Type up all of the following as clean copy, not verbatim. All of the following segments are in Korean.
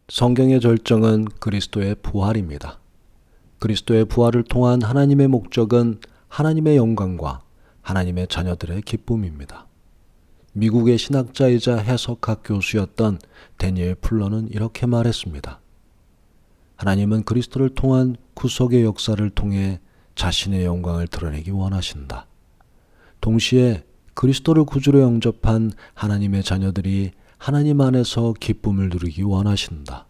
성경의 절정은 그리스도의 부활입니다. 그리스도의 부활을 통한 하나님의 목적은 하나님의 영광과 하나님의 자녀들의 기쁨입니다. 미국의 신학자이자 해석학 교수였던 데니엘 풀러는 이렇게 말했습니다. 하나님은 그리스도를 통한 구속의 역사를 통해 자신의 영광을 드러내기 원하신다. 동시에 그리스도를 구주로 영접한 하나님의 자녀들이 하나님 안에서 기쁨을 누리기 원하신다.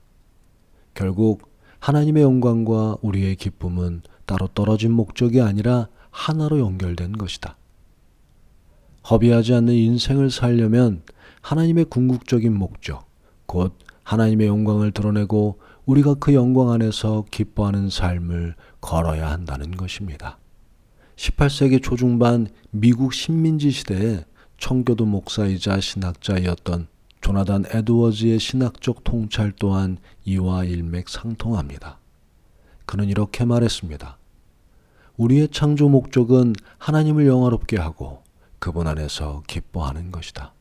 결국 하나님의 영광과 우리의 기쁨은 따로 떨어진 목적이 아니라 하나로 연결된 것이다. 허비하지 않는 인생을 살려면 하나님의 궁극적인 목적, 곧 하나님의 영광을 드러내고 우리가 그 영광 안에서 기뻐하는 삶을 걸어야 한다는 것입니다. 18세기 초중반 미국 식민지 시대에 청교도 목사이자 신학자였던 조나단 에드워즈의 신학적 통찰 또한 이와 일맥상통합니다. 그는 이렇게 말했습니다. 우리의 창조 목적은 하나님을 영화롭게 하고 그분 안에서 기뻐하는 것이다.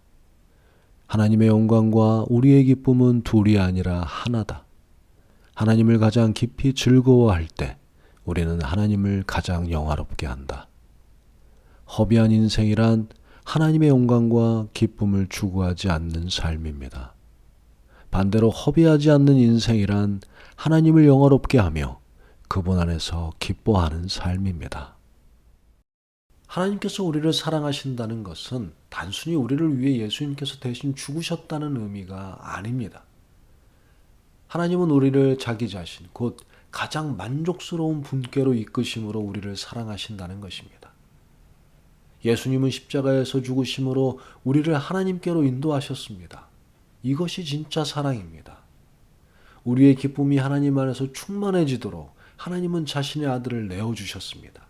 하나님의 영광과 우리의 기쁨은 둘이 아니라 하나다. 하나님을 가장 깊이 즐거워할 때 우리는 하나님을 가장 영화롭게 한다. 허비한 인생이란 하나님의 영광과 기쁨을 추구하지 않는 삶입니다. 반대로 허비하지 않는 인생이란 하나님을 영화롭게 하며 그분 안에서 기뻐하는 삶입니다. 하나님께서 우리를 사랑하신다는 것은 단순히 우리를 위해 예수님께서 대신 죽으셨다는 의미가 아닙니다. 하나님은 우리를 자기 자신, 곧 가장 만족스러운 분께로 이끄심으로 우리를 사랑하신다는 것입니다. 예수님은 십자가에서 죽으심으로 우리를 하나님께로 인도하셨습니다. 이것이 진짜 사랑입니다. 우리의 기쁨이 하나님 안에서 충만해지도록 하나님은 자신의 아들을 내어주셨습니다.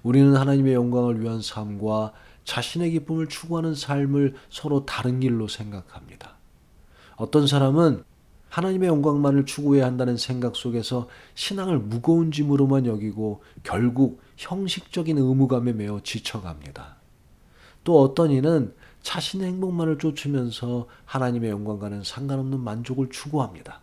우리는 하나님의 영광을 위한 삶과 자신의 기쁨을 추구하는 삶을 서로 다른 길로 생각합니다. 어떤 사람은 하나님의 영광만을 추구해야 한다는 생각 속에서 신앙을 무거운 짐으로만 여기고 결국 형식적인 의무감에 매어 지쳐갑니다. 또 어떤 이는 자신의 행복만을 쫓으면서 하나님의 영광과는 상관없는 만족을 추구합니다.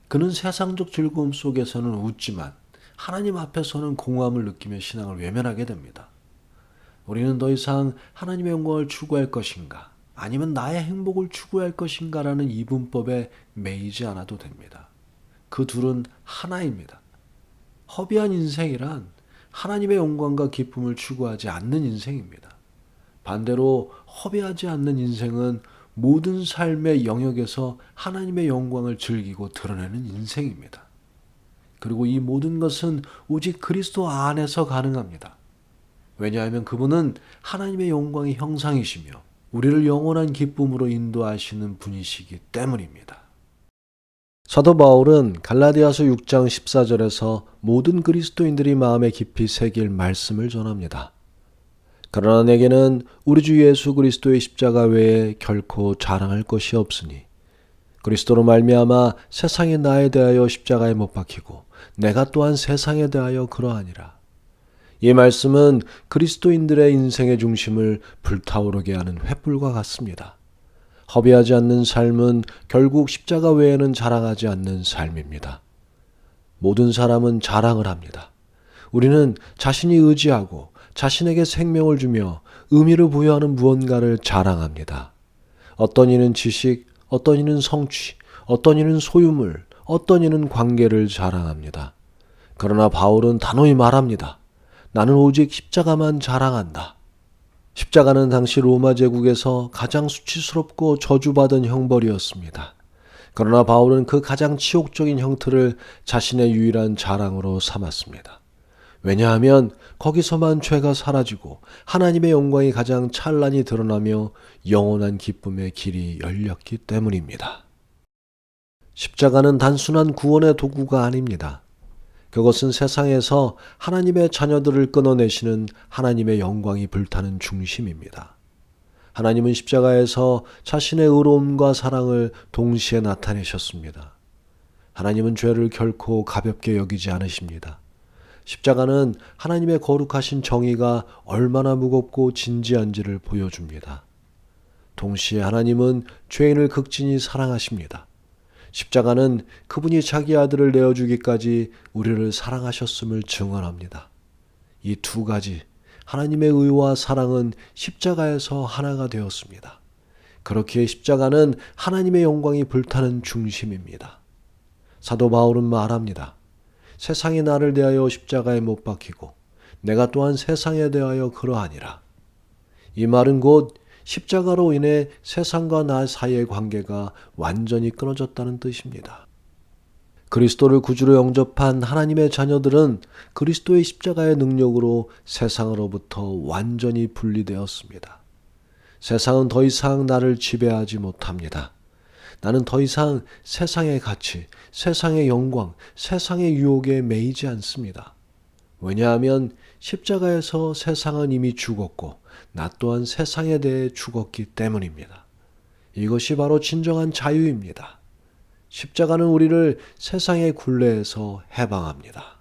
그는 세상적 즐거움 속에서는 웃지만 하나님 앞에서는 공허함을 느끼며 신앙을 외면하게 됩니다. 우리는 더 이상 하나님의 영광을 추구할 것인가? 아니면 나의 행복을 추구할 것인가라는 이분법에 매이지 않아도 됩니다. 그 둘은 하나입니다. 허비한 인생이란 하나님의 영광과 기쁨을 추구하지 않는 인생입니다. 반대로 허비하지 않는 인생은 모든 삶의 영역에서 하나님의 영광을 즐기고 드러내는 인생입니다. 그리고 이 모든 것은 오직 그리스도 안에서 가능합니다. 왜냐하면 그분은 하나님의 영광의 형상이시며 우리를 영원한 기쁨으로 인도하시는 분이시기 때문입니다. 사도 바울은 갈라디아서 6장 14절에서 모든 그리스도인들이 마음에 깊이 새길 말씀을 전합니다. 그러나 내게는 우리 주 예수 그리스도의 십자가 외에 결코 자랑할 것이 없으니 그리스도로 말미암아 세상이 나에 대하여 십자가에 못 박히고 내가 또한 세상에 대하여 그러하니라. 이 말씀은 그리스도인들의 인생의 중심을 불타오르게 하는 횃불과 같습니다. 허비하지 않는 삶은 결국 십자가 외에는 자랑하지 않는 삶입니다. 모든 사람은 자랑을 합니다. 우리는 자신이 의지하고 자신에게 생명을 주며 의미를 부여하는 무언가를 자랑합니다. 어떤 이는 지식, 어떤 이는 성취, 어떤 이는 소유물, 어떤 이는 관계를 자랑합니다. 그러나 바울은 단호히 말합니다. 나는 오직 십자가만 자랑한다. 십자가는 당시 로마 제국에서 가장 수치스럽고 저주받은 형벌이었습니다. 그러나 바울은 그 가장 치욕적인 형틀을 자신의 유일한 자랑으로 삼았습니다. 왜냐하면 거기서만 죄가 사라지고 하나님의 영광이 가장 찬란히 드러나며 영원한 기쁨의 길이 열렸기 때문입니다. 십자가는 단순한 구원의 도구가 아닙니다. 그것은 세상에서 하나님의 자녀들을 끊어내시는 하나님의 영광이 불타는 중심입니다. 하나님은 십자가에서 자신의 의로움과 사랑을 동시에 나타내셨습니다. 하나님은 죄를 결코 가볍게 여기지 않으십니다. 십자가는 하나님의 거룩하신 정의가 얼마나 무겁고 진지한지를 보여줍니다. 동시에 하나님은 죄인을 극진히 사랑하십니다. 십자가는 그분이 자기 아들을 내어주기까지 우리를 사랑하셨음을 증언합니다. 이 두 가지 하나님의 의와 사랑은 십자가에서 하나가 되었습니다. 그렇기에 십자가는 하나님의 영광이 불타는 중심입니다. 사도 바울은 말합니다. 세상이 나를 대하여 십자가에 못 박히고 내가 또한 세상에 대하여 그러하니라. 이 말은 곧 십자가로 인해 세상과 나 사이의 관계가 완전히 끊어졌다는 뜻입니다. 그리스도를 구주로 영접한 하나님의 자녀들은 그리스도의 십자가의 능력으로 세상으로부터 완전히 분리되었습니다. 세상은 더 이상 나를 지배하지 못합니다. 나는 더 이상 세상의 가치, 세상의 영광, 세상의 유혹에 매이지 않습니다. 왜냐하면 십자가에서 세상은 이미 죽었고 나 또한 세상에 대해 죽었기 때문입니다. 이것이 바로 진정한 자유입니다. 십자가는 우리를 세상의 굴레에서 해방합니다.